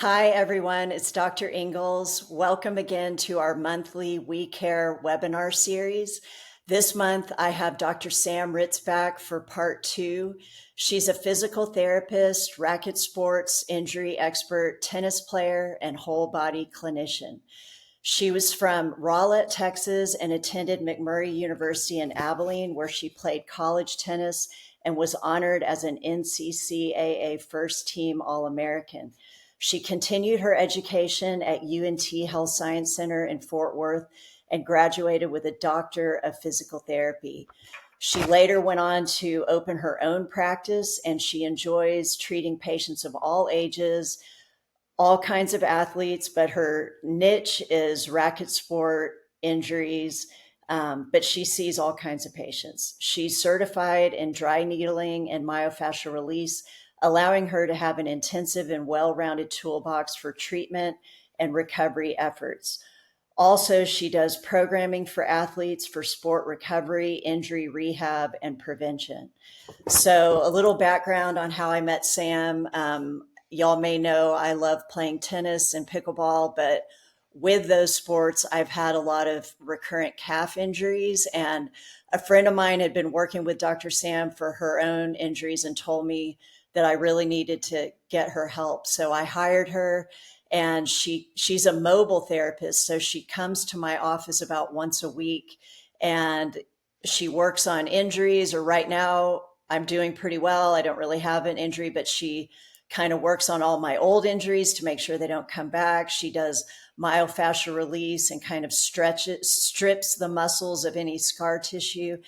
Hi, everyone. It's Dr. Ingalls. Welcome again to our monthly We Care webinar series. This month, I have Dr. Sam Ritz back for part two. She's a physical therapist, racket sports injury expert, tennis player, and whole body clinician. She was from Rowlett, Texas, and attended McMurray University in Abilene, where she played college tennis and was honored as an NCCAA first team All American. She continued her education at UNT Health Science Center in Fort Worth and graduated with a doctor of physical therapy. She later went on to open her own practice, and she enjoys treating patients of all ages, all kinds of athletes, but her niche is racket sport injuries. But she sees all kinds of patients. She's certified in dry needling and myofascial release, allowing her to have an intensive and well rounded toolbox for treatment and recovery efforts. Also, she does programming for athletes for sport recovery, injury rehab, and prevention. So, a little background on how I met Sam. Y'all may know I love playing tennis and pickleball, but with those sports, I've had a lot of recurrent calf injuries. And a friend of mine had been working with Dr. Sam for her own injuries and told me that I really needed to get her help. So I hired her, and she's a mobile therapist. So she comes to my office about once a week, and she works on injuries. Or right now, I'm doing pretty well. I don't really have an injury, but she kind of works on all my old injuries to make sure they don't come back. She does myofascial release and kind of strips the muscles of any scar tissue.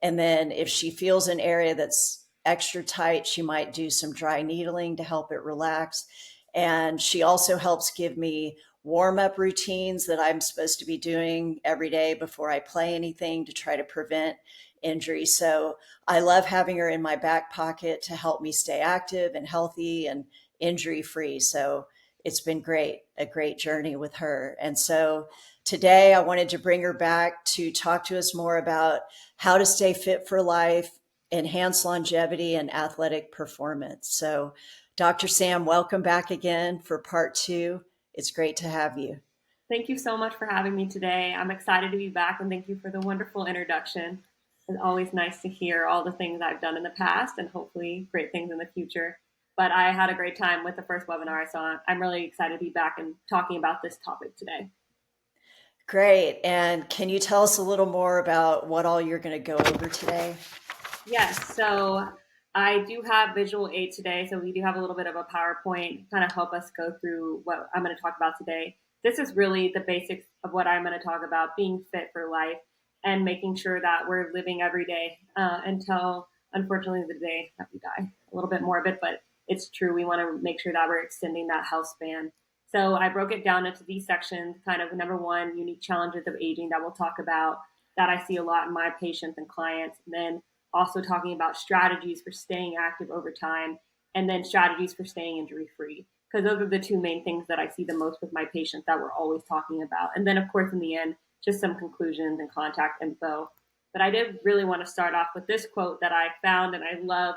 And then if she feels an area that's extra tight, she might do some dry needling to help it relax. And she also helps give me warm up routines that I'm supposed to be doing every day before I play anything to try to prevent injury. So I love having her in my back pocket to help me stay active and healthy and injury free. So it's been great, a great journey with her. And so today I wanted to bring her back to talk to us more about how to stay fit for life, enhance longevity, and athletic performance. So, Dr. Sam, welcome back again for part two. It's great to have you. Thank you so much for having me today. I'm excited to be back and thank you for the wonderful introduction. It's always nice to hear all the things I've done in the past and hopefully great things in the future. But I had a great time with the first webinar, so I'm really excited to be back and talking about this topic today. Great. And can you tell us a little more about what all you're going to go over today? Yes, so I do have visual aid today, so we do have a little bit of a PowerPoint kind of help us go through what I'm going to talk about today. This is really the basics of what I'm going to talk about: being fit for life and making sure that we're living every day until, unfortunately, the day that we die. A little bit morbid, but it's true. We want to make sure that we're extending that health span. So I broke it down into these sections. Kind of number one, unique challenges of aging that we'll talk about that I see a lot in my patients and clients, and then also talking about strategies for staying active over time, and then strategies for staying injury free. Because those are the two main things that I see the most with my patients that we're always talking about. And then, of course, in the end, just some conclusions and contact info. But I did really want to start off with this quote that I found and I love: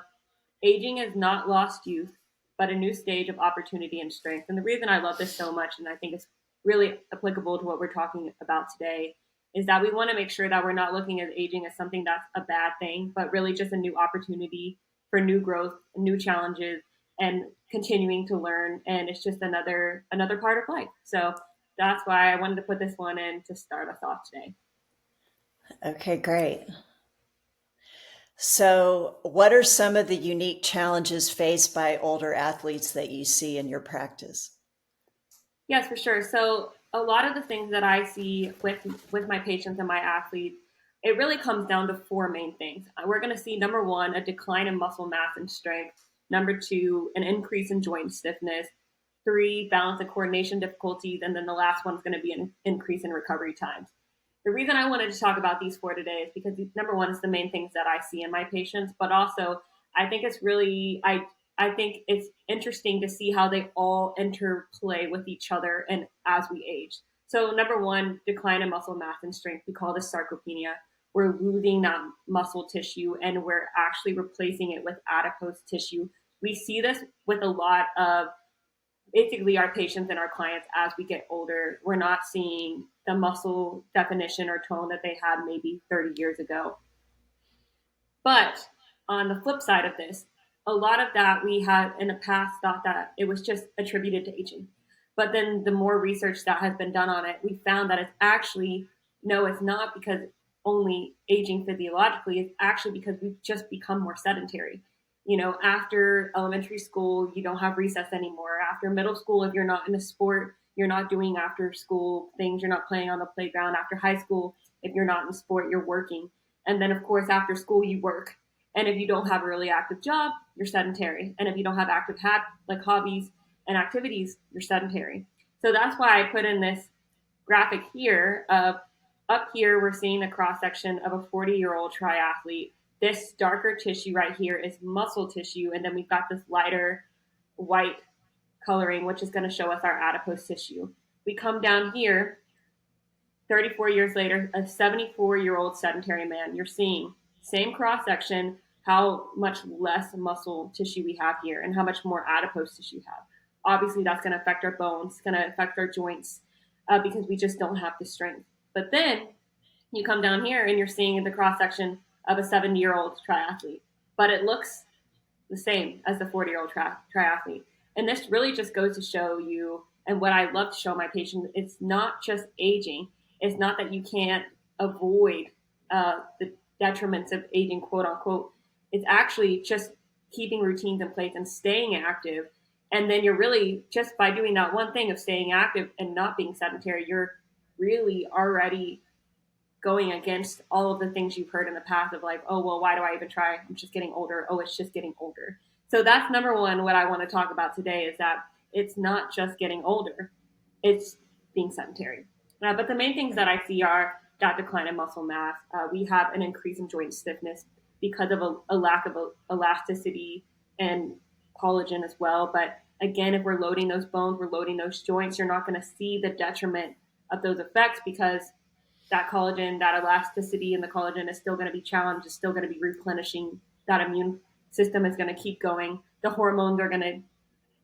aging is not lost youth, but a new stage of opportunity and strength. And the reason I love this so much, and I think it's really applicable to what we're talking about today, is that we want to make sure that we're not looking at aging as something that's a bad thing, but really just a new opportunity for new growth, new challenges, and continuing to learn. And it's just another part of life. So that's why I wanted to put this one in to start us off today. Okay, great. So, what are some of the unique challenges faced by older athletes that you see in your practice? Yes, for sure. So a lot of the things that I see with my patients and my athletes, it really comes down to four main things. We're going to see number one, a decline in muscle mass and strength. Number two, an increase in joint stiffness. Three, balance and coordination difficulties, and then the last one is going to be an increase in recovery times. The reason I wanted to talk about these four today is because number one is the main things that I see in my patients, but also I think it's really I think it's interesting to see how they all interplay with each other and as we age. So number one, decline in muscle mass and strength. We call this sarcopenia. We're losing that muscle tissue and we're actually replacing it with adipose tissue. We see this with a lot of basically our patients and our clients as we get older, we're not seeing the muscle definition or tone that they had maybe 30 years ago. But on the flip side of this, a lot of that we had in the past thought that it was just attributed to aging. But then the more research that has been done on it, we found that it's actually, no, it's not because only aging physiologically, it's actually because we've just become more sedentary. After elementary school, you don't have recess anymore. After middle school, if you're not in a sport, you're not doing after school things, you're not playing on the playground. After high school, if you're not in sport, you're working. And then, of course, after school, you work. And if you don't have a really active job, you're sedentary. And if you don't have active like hobbies and activities, you're sedentary. So that's why I put in this graphic here of up here, we're seeing the cross section of a 40-year-old triathlete. This darker tissue right here is muscle tissue. And then we've got this lighter white coloring, which is going to show us our adipose tissue. We come down here, 34 years later, a 74-year-old sedentary man. You're seeing same cross section, how much less muscle tissue we have here and how much more adipose tissue we have. Obviously, that's going to affect our bones, it's going to affect our joints because we just don't have the strength. But then you come down here and you're seeing the cross section of a 70-year-old triathlete, but it looks the same as the 40-year-old triathlete. And this really just goes to show you, and what I love to show my patients, it's not just aging. It's not that you can't avoid the detriments of aging, quote unquote. It's actually just keeping routines in place and staying active. And then you're really, just by doing that one thing of staying active and not being sedentary, you're really already going against all of the things you've heard in the past of like, oh, well, why do I even try? I'm just getting older. Oh, it's just getting older. So that's number one. What I want to talk about today is that it's not just getting older, it's being sedentary. But the main things that I see are that decline in muscle mass. We have an increase in joint stiffness because of a lack of elasticity and collagen as well. But again, if we're loading those bones, we're loading those joints, you're not going to see the detriment of those effects because that collagen, that elasticity in the collagen is still going to be challenged, is still going to be replenishing. That immune system is going to keep going. The hormones are going to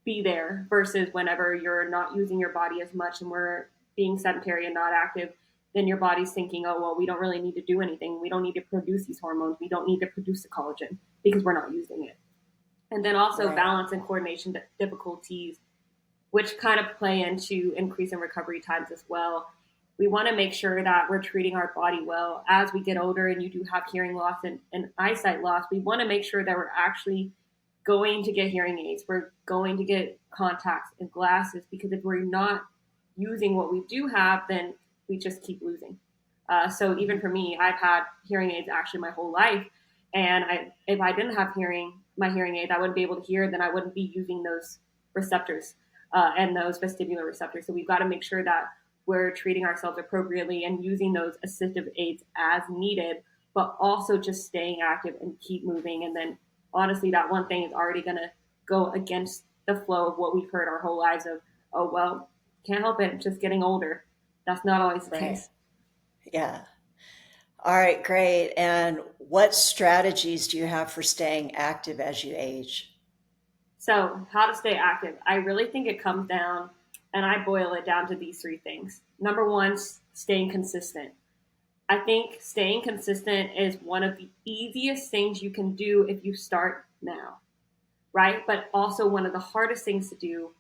be there versus whenever you're not using your body as much and we're being sedentary and not active, then your body's thinking, oh, well, we don't really need to do anything. We don't need to produce these hormones. We don't need to produce the collagen because we're not using it. And then also right. Balance and coordination difficulties, which kind of play into increase in recovery times as well. We want to make sure that we're treating our body well as we get older and you do have hearing loss and eyesight loss. We want to make sure that we're actually going to get hearing aids. We're going to get contacts and glasses because if we're not using what we do have, then we just keep losing. So even for me, I've had hearing aids actually my whole life. And if I didn't have my hearing aids, I wouldn't be able to hear, then I wouldn't be using those receptors and those vestibular receptors. So we've got to make sure that we're treating ourselves appropriately and using those assistive aids as needed, but also just staying active and keep moving. And then honestly, that one thing is already going to go against the flow of what we've heard our whole lives of, oh, well, can't help it, just getting older. That's not always the case. Yeah. All right, great. And what strategies do you have for staying active as you age? So how to stay active? I really think it comes down, and I boil it down to these three things. Number one, staying consistent. I think staying consistent is one of the easiest things you can do if you start now, right? But also one of the hardest things to do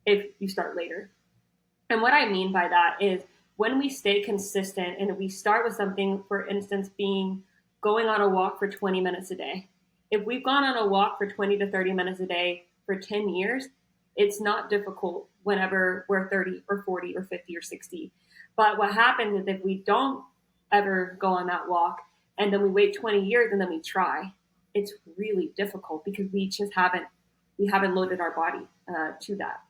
if you start later. And what I mean by that is when we stay consistent and we start with something, for instance, being going on a walk for 20 minutes a day. If we've gone on a walk for 20 to 30 minutes a day for 10 years, it's not difficult whenever we're 30 or 40 or 50 or 60. But what happens is if we don't ever go on that walk and then we wait 20 years and then we try, it's really difficult because we haven't loaded our body to that.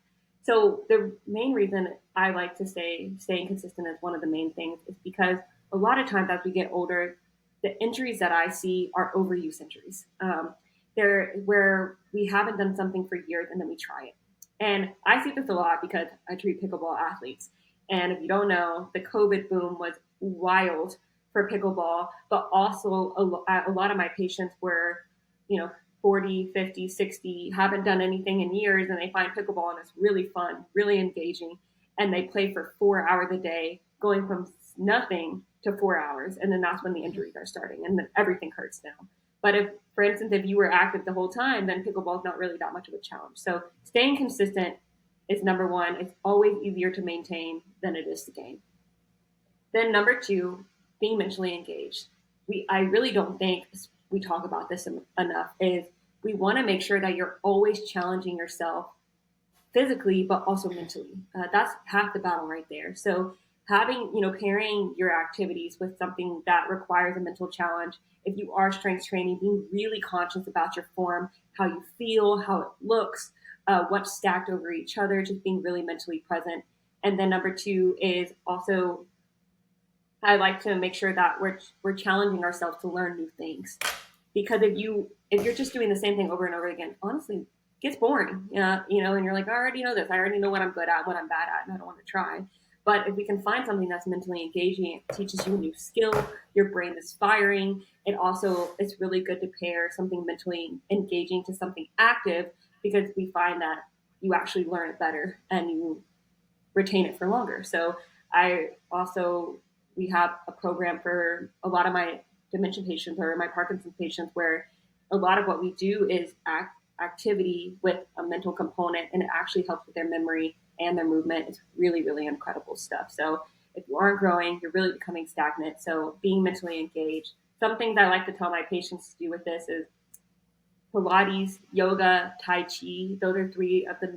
So the main reason I like to say staying consistent is one of the main things is because a lot of times as we get older, the injuries that I see are overuse injuries. They're where we haven't done something for years and then we try it. And I see this a lot because I treat pickleball athletes. And if you don't know, the COVID boom was wild for pickleball, but also a lot of my patients were, 40, 50, 60, haven't done anything in years, and they find pickleball and it's really fun, really engaging, and they play for 4 hours a day, going from nothing to 4 hours, and then that's when the injuries are starting, and then everything hurts now. But if, for instance, if you were active the whole time, then pickleball is not really that much of a challenge. So staying consistent is number one. It's always easier to maintain than it is to gain. Then number two, being mentally engaged. I really don't think we talk about this enough. Is we want to make sure that you're always challenging yourself physically, but also mentally. That's half the battle right there. So having, pairing your activities with something that requires a mental challenge. If you are strength training, being really conscious about your form, how you feel, how it looks, what's stacked over each other, just being really mentally present. And then number two is also I like to make sure that we're challenging ourselves to learn new things. Because if you're just doing the same thing over and over again, honestly, it gets boring. And you're like, I already know this. I already know what I'm good at, what I'm bad at, and I don't want to try. But if we can find something that's mentally engaging, it teaches you a new skill, your brain is firing. It's really good to pair something mentally engaging to something active because we find that you actually learn it better and you retain it for longer. So I also we have a program for a lot of my dementia patients or my Parkinson's patients where a lot of what we do is activity with a mental component, and it actually helps with their memory and their movement. It's really, really incredible stuff. So if you aren't growing, you're really becoming stagnant. So being mentally engaged. Some things I like to tell my patients to do with this is Pilates, yoga, Tai Chi. Those are three of the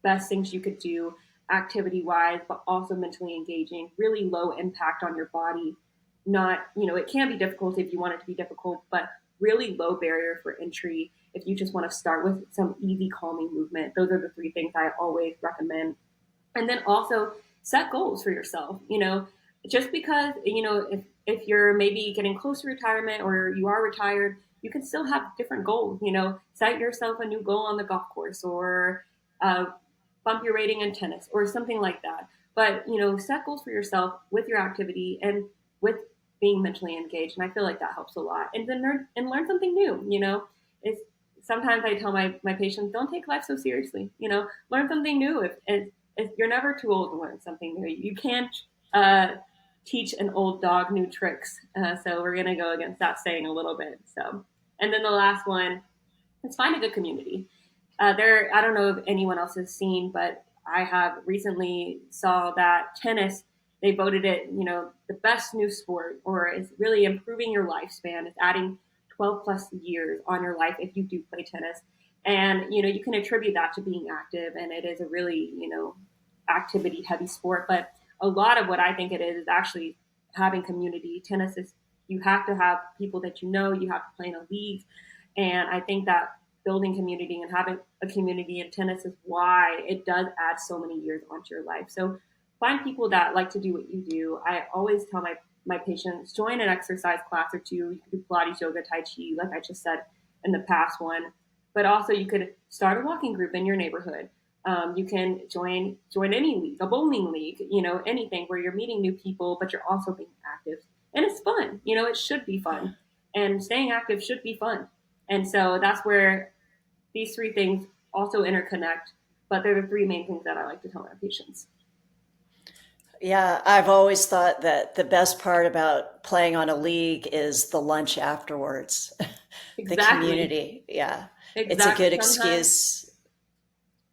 best things you could do activity wise, but also mentally engaging, really low impact on your body. Not, it can be difficult if you want it to be difficult, but really low barrier for entry if you just want to start with some easy calming movement. Those are the three things I always recommend. And then also set goals for yourself. Just because, if you're maybe getting close to retirement or you are retired, you can still have different goals. Set yourself a new goal on the golf course or bump your rating in tennis or something like that. But, set goals for yourself with your activity and with being mentally engaged. And I feel like that helps a lot. And then learn something new. It's sometimes I tell my patients, don't take life so seriously. Learn something new. If you're never too old to learn something new, you can't teach an old dog new tricks. So we're going to go against that saying a little bit. So, and then the last one is find a good community. I don't know if anyone else has seen, but I have recently saw that tennis, they voted it, the best new sport, or is really improving your lifespan. It's adding 12 plus years on your life if you do play tennis. And, you can attribute that to being active, and it is a really, activity heavy sport. But a lot of what I think it is actually having community. Tennis is, you have to have people that you have to play in a league. And I think that building community and having a community in tennis is why it does add so many years onto your life. So find people that like to do what you do. I always tell my patients, join an exercise class or two. You can do Pilates, yoga, Tai Chi, like I just said in the past one. But also you could start a walking group in your neighborhood. You can join any league, a bowling league, anything where you're meeting new people, but you're also being active. And it's fun. It should be fun. And staying active should be fun. And so that's where these three things also interconnect, but they're the three main things that I like to tell my patients. Yeah, I've always thought that the best part about playing on a league is the lunch afterwards, the Exactly. community. Yeah, it's a Exactly. good Sometimes, excuse,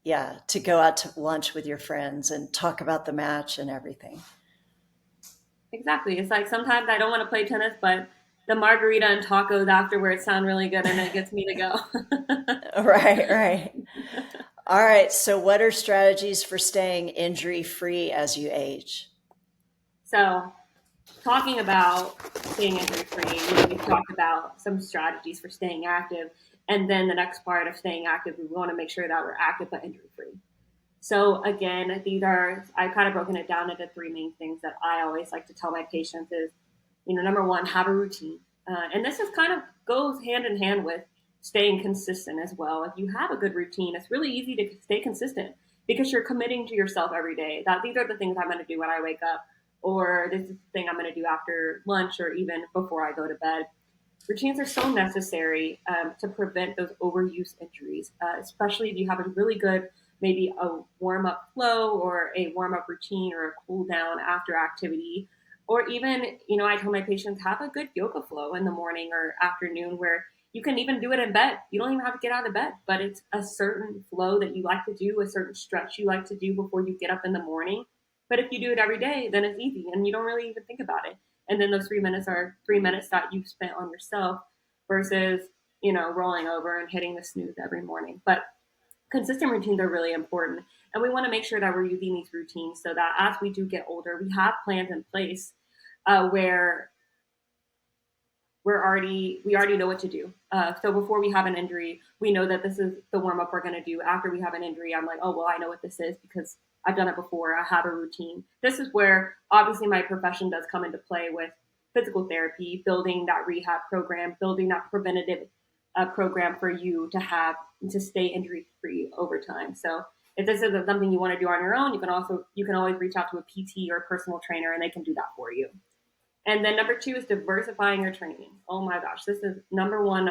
yeah, to go out to lunch with your friends and talk about the match and everything. exactly. It's like sometimes I don't want to play tennis, but the margarita and tacos afterwards sound really good and it gets me to go. Right, right. All right, so what are strategies for staying injury free as you age? So, talking about staying injury free, we've talked about some strategies for staying active. And then the next part of staying active, we want to make sure that we're active but injury free. So again, I kind of broken it down into three main things that I always like to tell my patients is, number one, have a routine. And this is kind of goes hand in hand with staying consistent as well. If you have a good routine, it's really easy to stay consistent because you're committing to yourself every day that these are the things I'm going to do when I wake up, or this is the thing I'm going to do after lunch or even before I go to bed. routines are so necessary to prevent those overuse injuries, especially if you have a really good, maybe a warm up flow or a warm up routine or a cool down after activity. Or even, I tell my patients have a good yoga flow in the morning or afternoon where you can even do it in bed. You don't even have to get out of bed, but it's a certain flow that you like to do, a certain stretch you like to do before you get up in the morning. But if you do it every day, then it's easy and you don't really even think about it. And then those 3 minutes are 3 minutes that you've spent on yourself versus, rolling over and hitting the snooze every morning. But consistent routines are really important. And we want to make sure that we're using these routines so that as we do get older, we have plans in place where we already know what to do. So before we have an injury, we know that this is the warm up we're going to do. After we have an injury, I'm like, oh well, I know what this is because I've done it before. I have a routine. This is where obviously my profession does come into play with physical therapy, building that rehab program, building that preventative program for you to have to stay injury free over time. So if this isn't something you want to do on your own, you can always reach out to a PT or a personal trainer and they can do that for you. And then number two is diversifying your training. Oh my gosh, this is number one,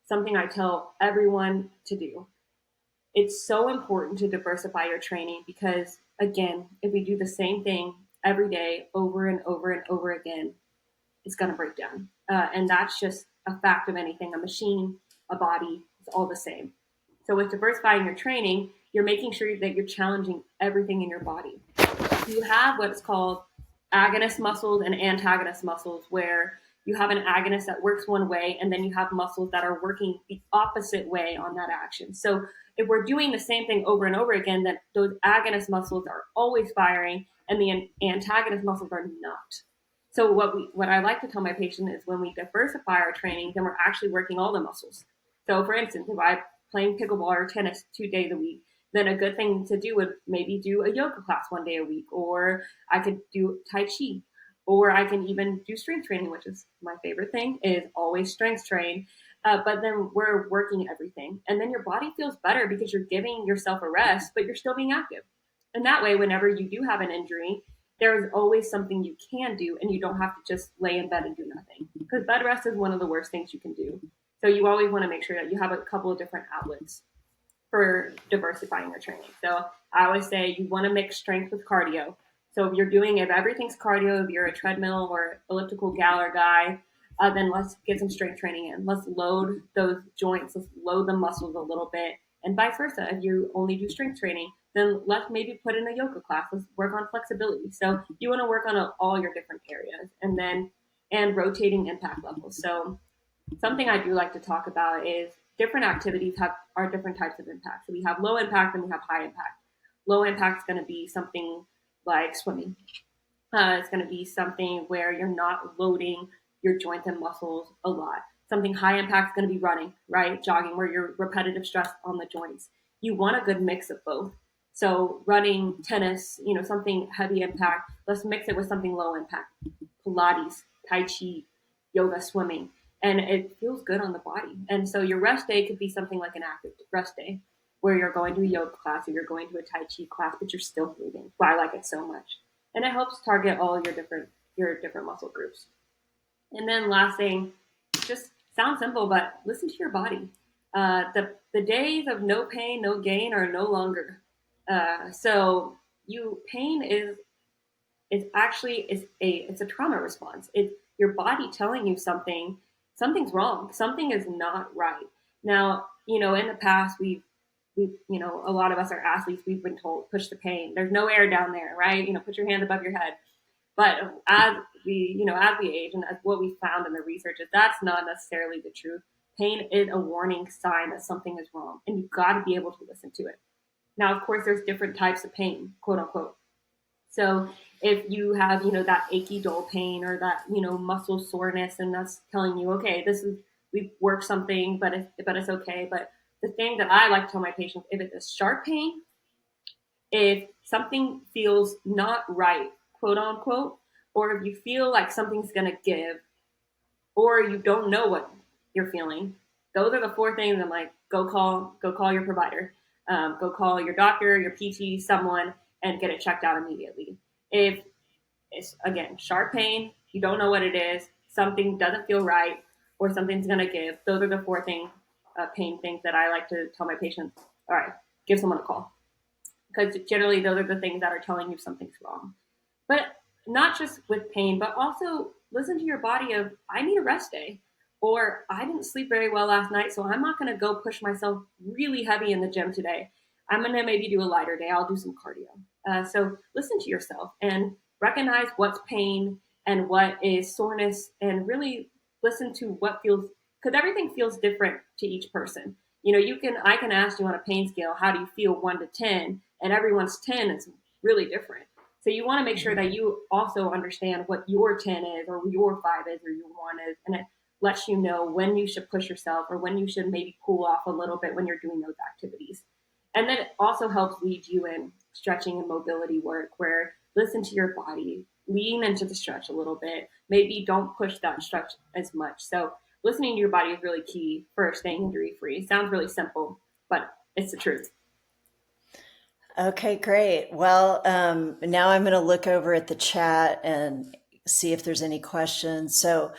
something I tell everyone to do. It's so important to diversify your training because, again, if we do the same thing every day over and over and over again, it's going to break down. And that's just a fact of anything. A machine, a body, it's all the same. So with diversifying your training, you're making sure that you're challenging everything in your body. You have what's called agonist muscles and antagonist muscles, where you have an agonist that works one way and then you have muscles that are working the opposite way on that action. So if we're doing the same thing over and over again, then those agonist muscles are always firing and the antagonist muscles are not. So what I like to tell my patient is when we diversify our training, then we're actually working all the muscles. So for instance, if I'm playing pickleball or tennis 2 days a week, then a good thing to do would maybe do a yoga class 1 day a week, or I could do Tai Chi, or I can even do strength training, which is my favorite thing, is always strength train. But then we're working everything. And then your body feels better because you're giving yourself a rest, but you're still being active. And that way, whenever you do have an injury, there is always something you can do and you don't have to just lay in bed and do nothing. Because bed rest is one of the worst things you can do. So you always want to make sure that you have a couple of different outlets for diversifying your training. So I always say you want to mix strength with cardio. So if everything's cardio, if you're a treadmill or elliptical galler guy, then let's get some strength training in. Let's load those joints. Let's load the muscles a little bit. And vice versa. If you only do strength training, then let's maybe put in a yoga class. Let's work on flexibility. So you want to work on all your different areas and rotating impact levels. So something I do like to talk about is different activities are different types of impact. So we have low impact and we have high impact. Low impact is going to be something like swimming. It's going to be something where you're not loading your joints and muscles a lot. Something high impact is going to be running, right? Jogging, where you're repetitive stress on the joints. You want a good mix of both. So running, tennis, something heavy impact. Let's mix it with something low impact. Pilates, Tai Chi, yoga, swimming. And it feels good on the body. And so your rest day could be something like an active rest day where you're going to a yoga class or you're going to a Tai Chi class, but you're still moving. Why I like it so much. And it helps target all your different muscle groups. And then last thing, just sounds simple, but listen to your body. The days of no pain, no gain are no longer. So pain is actually it's a trauma response. It's your body telling you something's wrong. Something is not right. Now, in the past a lot of us are athletes. We've been told push the pain. There's no air down there, right? Put your hand above your head. But as we age, and as what we found in the research is that's not necessarily the truth. Pain is a warning sign that something is wrong, and you've got to be able to listen to it. Now, of course, there's different types of pain, quote unquote. So if you have, that achy dull pain or that, muscle soreness, and that's telling you, okay, we've worked something, but it's okay. But the thing that I like to tell my patients, if it's a sharp pain, if something feels not right, quote unquote, or if you feel like something's going to give, or you don't know what you're feeling, those are the four things I'm like, go call your provider, go call your doctor, your PT, someone, and get it checked out immediately. If it's, again, sharp pain, you don't know what it is, something doesn't feel right, or something's going to give. Those are the four pain things that I like to tell my patients. All right, give someone a call, because generally those are the things that are telling you something's wrong. But not just with pain, but also listen to your body of, I need a rest day, or I didn't sleep very well last night, so I'm not going to go push myself really heavy in the gym today. I'm going to maybe do a lighter day. I'll do some cardio. So listen to yourself and recognize what's pain and what is soreness, and really listen to what feels, because everything feels different to each person. I can ask you on a pain scale, how do you feel 1 to 10? And everyone's 10 is really different. So you want to make sure that you also understand what your 10 is, or your 5 is, or your 1 is. And it lets you know when you should push yourself, or when you should maybe cool off a little bit when you're doing those activities. And then it also helps lead you in stretching and mobility work, where listen to your body, lean into the stretch a little bit. Maybe don't push that stretch as much. So listening to your body is really key for staying injury free. Sounds really simple, but it's the truth. Okay, great. Well, now I'm going to look over at the chat and see if there's any questions. So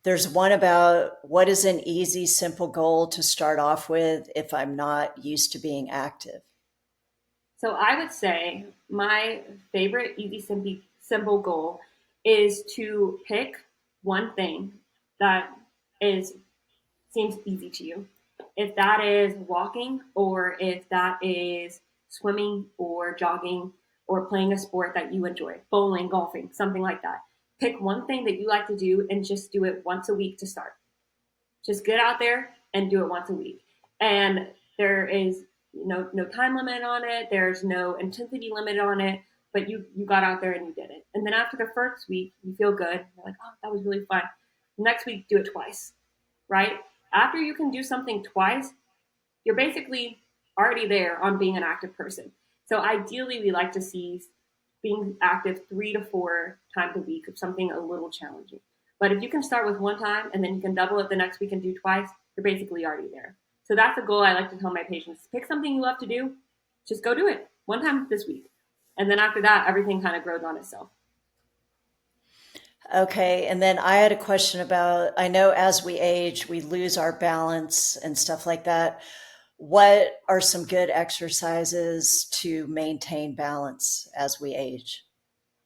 there's one about, what is an easy, simple goal to start off with if I'm not used to being active? So I would say my favorite easy, simple goal is to pick one thing that is seems easy to you. If that is walking, or if that is swimming or jogging or playing a sport that you enjoy, bowling, golfing, something like that. Pick one thing that you like to do and just do it once a week to start. Just get out there and do it once a week. And there is no time limit on it. There's no intensity limit on it. But you got out there and you did it. And then after the first week, you feel good. You're like, oh, that was really fun. Next week, do it twice, right? After you can do something twice, you're basically already there on being an active person. So ideally, we like to see being active 3 to 4 times a week of something a little challenging. But if you can start with one time and then you can double it the next week and do twice, you're basically already there. So that's a goal I like to tell my patients. Pick something you love to do, just go do it one time this week. And then after that, everything kind of grows on itself. Okay, and then I had a question about, I know as we age, we lose our balance and stuff like that. What are some good exercises to maintain balance as we age?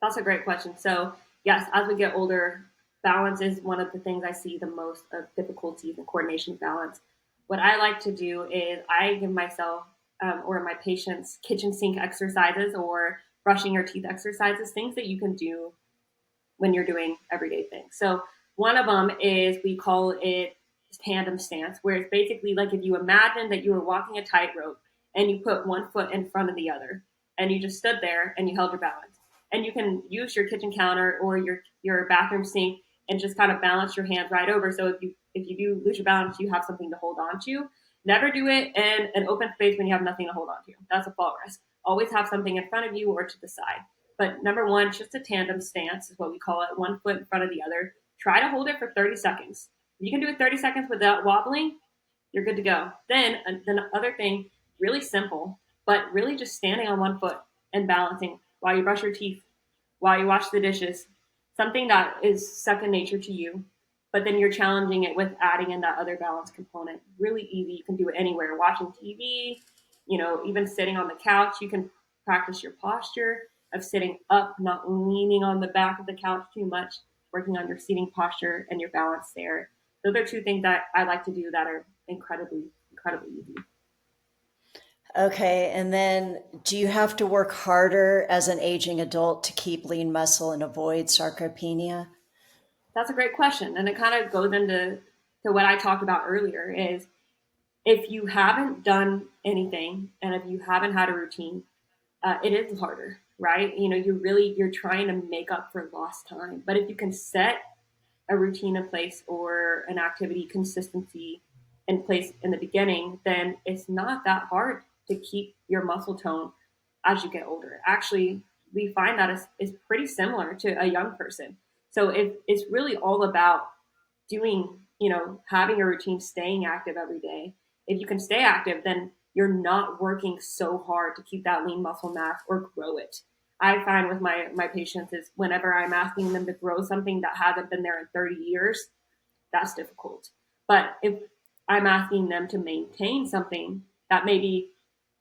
That's a great question. So, yes, as we get older, balance is one of the things I see the most of difficulties in coordination of balance. What I like to do is I give myself or my patients kitchen sink exercises, or brushing your teeth exercises, things that you can do when you're doing everyday things. So one of them is, we call it tandem stance, where it's basically like if you imagine that you were walking a tightrope and you put one foot in front of the other and you just stood there and you held your balance. And you can use your kitchen counter or your bathroom sink and just kind of balance your hands right over. So if you do lose your balance, you have something to hold on to. Never do it in an open space when you have nothing to hold on to. That's a fall risk. Always have something in front of you or to the side. But number one, just a tandem stance is what we call it, one foot in front of the other. Try to hold it for 30 seconds. If you can do it 30 seconds without wobbling, you're good to go. Then the other thing, really simple, but really just standing on one foot and balancing while you brush your teeth, while you wash the dishes, something that is second nature to you, but then you're challenging it with adding in that other balance component. Really easy. You can do it anywhere, watching TV, even sitting on the couch. You can practice your posture of sitting up, not leaning on the back of the couch too much, working on your seating posture and your balance there. Those are two things that I like to do that are incredibly, incredibly easy. Okay, and then do you have to work harder as an aging adult to keep lean muscle and avoid sarcopenia? That's a great question. And it kind of goes into what I talked about earlier is, if you haven't done anything and if you haven't had a routine, it is harder, right? You're trying to make up for lost time. But if you can set a routine in place or an activity consistency in place in the beginning, then it's not that hard to keep your muscle tone as you get older. Actually, we find that is pretty similar to a young person. So it's really all about doing, having a routine, staying active every day. If you can stay active, then you're not working so hard to keep that lean muscle mass or grow it. I find with my patients is, whenever I'm asking them to grow something that hasn't been there in 30 years, that's difficult. But if I'm asking them to maintain something that maybe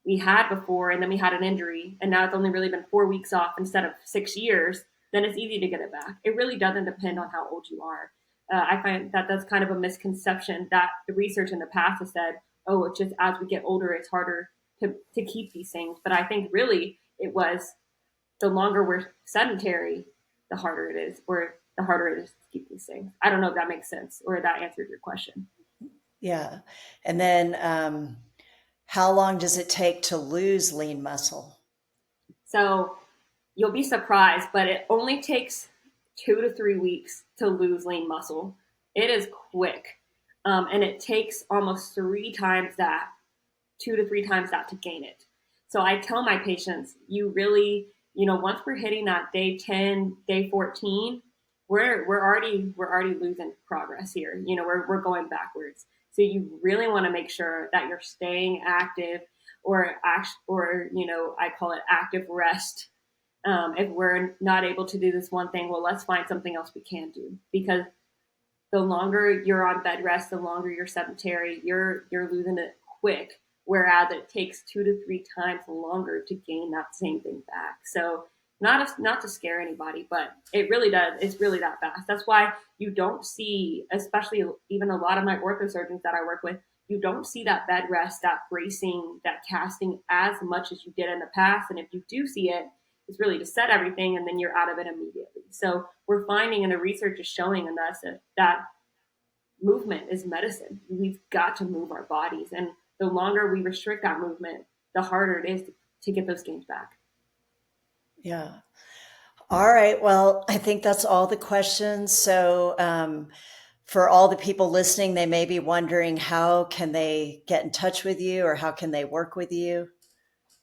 we had before and then we had an injury and now it's only really been 4 weeks off instead of 6 years, then it's easy to get it back. It really doesn't depend on how old you are. I find that that's kind of a misconception that the research in the past has said, oh, it's just as we get older, it's harder to keep these things. But I think really it was the longer we're sedentary, the harder it is, or the harder it is to keep these things. I don't know if that makes sense or if that answered your question. Yeah. And then how long does it take to lose lean muscle? So you'll be surprised, but it only takes 2 to 3 weeks to lose lean muscle. It is quick. And it takes almost 3 times that, 2 to 3 times that to gain it. So I tell my patients, you really, once we're hitting that day 10, day 14, we're already losing progress here. We're going backwards. So you really want to make sure that you're staying active or I call it active rest. If we're not able to do this one thing, well, let's find something else we can do, because the longer you're on bed rest, the longer you're sedentary, you're losing it quick. Whereas it takes 2 to 3 times longer to gain that same thing back. So not to scare anybody, but it really does. It's really that fast. That's why you don't see, especially even a lot of my ortho surgeons that I work with, you don't see that bed rest, that bracing, that casting as much as you did in the past. And if you do see it, it's really to set everything and then you're out of it immediately. So we're finding, and the research is showing in us that movement is medicine. We've got to move our bodies. And the longer we restrict that movement, the harder it is to get those gains back. Yeah. All right. Well, I think that's all the questions. So, for all the people listening, they may be wondering, how can they get in touch with you, or how can they work with you?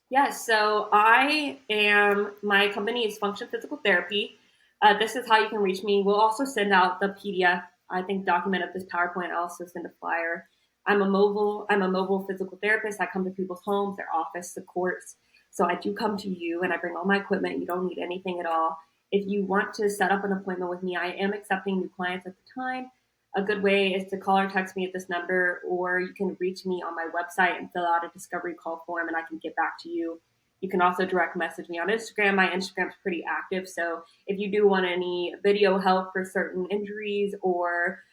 Yes, so my company is Function Physical Therapy. This is how you can reach me. We'll also send out the PDF, I think, document of this PowerPoint. I'll also send a flyer. I'm a mobile physical therapist. I come to people's homes, their office, the courts. So I do come to you and I bring all my equipment. You don't need anything at all. If you want to set up an appointment with me, I am accepting new clients at the time. A good way is to call or text me at this number, or you can reach me on my website and fill out a discovery call form and I can get back to you. You can also direct message me on Instagram. My Instagram's pretty active. So if you do want any video help for certain injuries or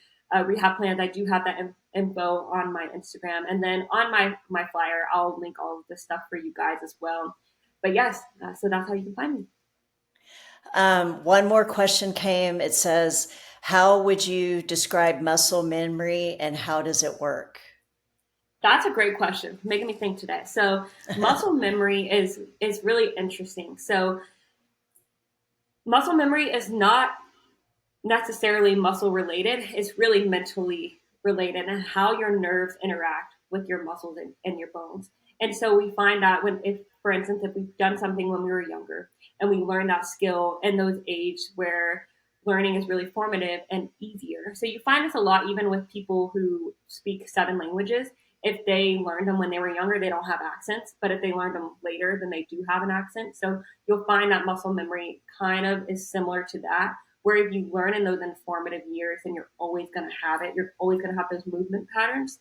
rehab plans, I do have that info on my Instagram. And then on my flyer, I'll link all of this stuff for you guys as well. But yes, so that's how you can find me. One more question came. It says, how would you describe muscle memory and how does it work? That's a great question, making me think today. So muscle memory is really interesting. So muscle memory is not necessarily muscle related. It's really mentally related and how your nerves interact with your muscles and your bones. And so we find that if, for instance, if we've done something when we were younger and we learn that skill in those age where learning is really formative and easier. So you find this a lot even with people who speak 7 languages. If they learned them when they were younger, they don't have accents. But if they learned them later, then they do have an accent. So you'll find that muscle memory kind of is similar to that, where if you learn in those informative years, then you're always going to have it. You're always going to have those movement patterns.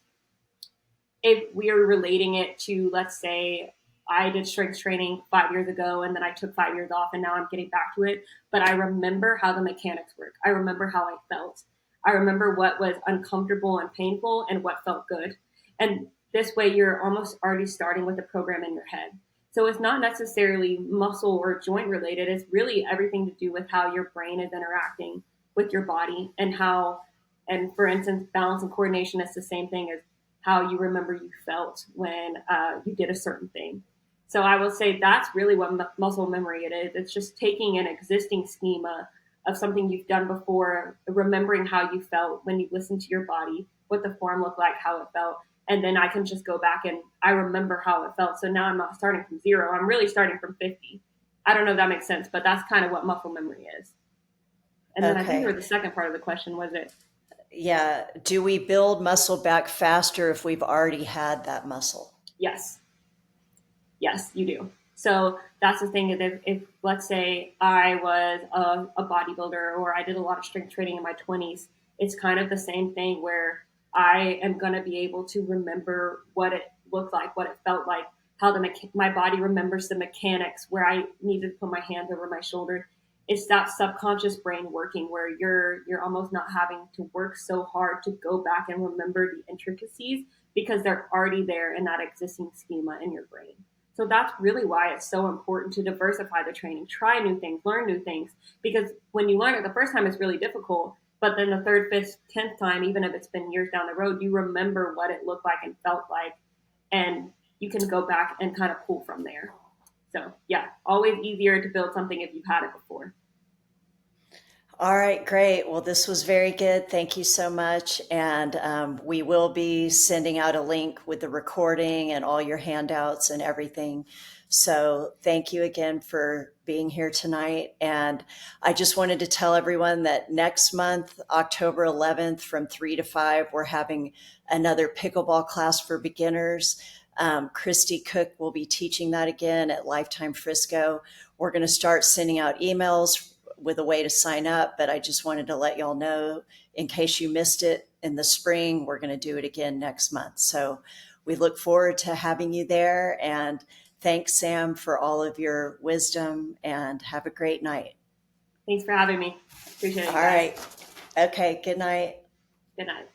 If we're relating it to, let's say, I did strength training 5 years ago and then I took 5 years off and now I'm getting back to it, but I remember how the mechanics work. I remember how I felt. I remember what was uncomfortable and painful and what felt good. And this way you're almost already starting with the program in your head. So it's not necessarily muscle or joint related. It's really everything to do with how your brain is interacting with your body and for instance, balance and coordination is the same thing as how you remember you felt when you did a certain thing. So I will say that's really what muscle memory it is. It's just taking an existing schema of something you've done before, remembering how you felt when you listened to your body, what the form looked like, how it felt. And then I can just go back and I remember how it felt. So now I'm not starting from zero. I'm really starting from 50. I don't know if that makes sense, but that's kind of what muscle memory is. And then I think there was the second part of the question, was it? Yeah. Do we build muscle back faster if we've already had that muscle? Yes. Yes, you do. So that's the thing. If let's say I was a bodybuilder or I did a lot of strength training in my 20s, it's kind of the same thing where I am going to be able to remember what it looked like, what it felt like, how my body remembers the mechanics where I needed to put my hands over my shoulder. It's that subconscious brain working where you're almost not having to work so hard to go back and remember the intricacies because they're already there in that existing schema in your brain. So that's really why it's so important to diversify the training, try new things, learn new things, because when you learn it the first time, it's really difficult. But then the third, fifth, 10th time, even if it's been years down the road, you remember what it looked like and felt like, and you can go back and kind of pull from there. So yeah, always easier to build something if you've had it before. All right, great. Well, this was very good. Thank you so much. And we will be sending out a link with the recording and all your handouts and everything. So thank you again for being here tonight. And I just wanted to tell everyone that next month, October 11th, from 3 to 5, we're having another pickleball class for beginners. Christy Cook will be teaching that again at Lifetime Frisco. We're going to start sending out emails with a way to sign up, but I just wanted to let y'all know in case you missed it in the spring, we're going to do it again next month. So we look forward to having you there. And thanks, Sam, for all of your wisdom, and have a great night. Thanks for having me. Appreciate it. All right. Okay. Good night. Good night.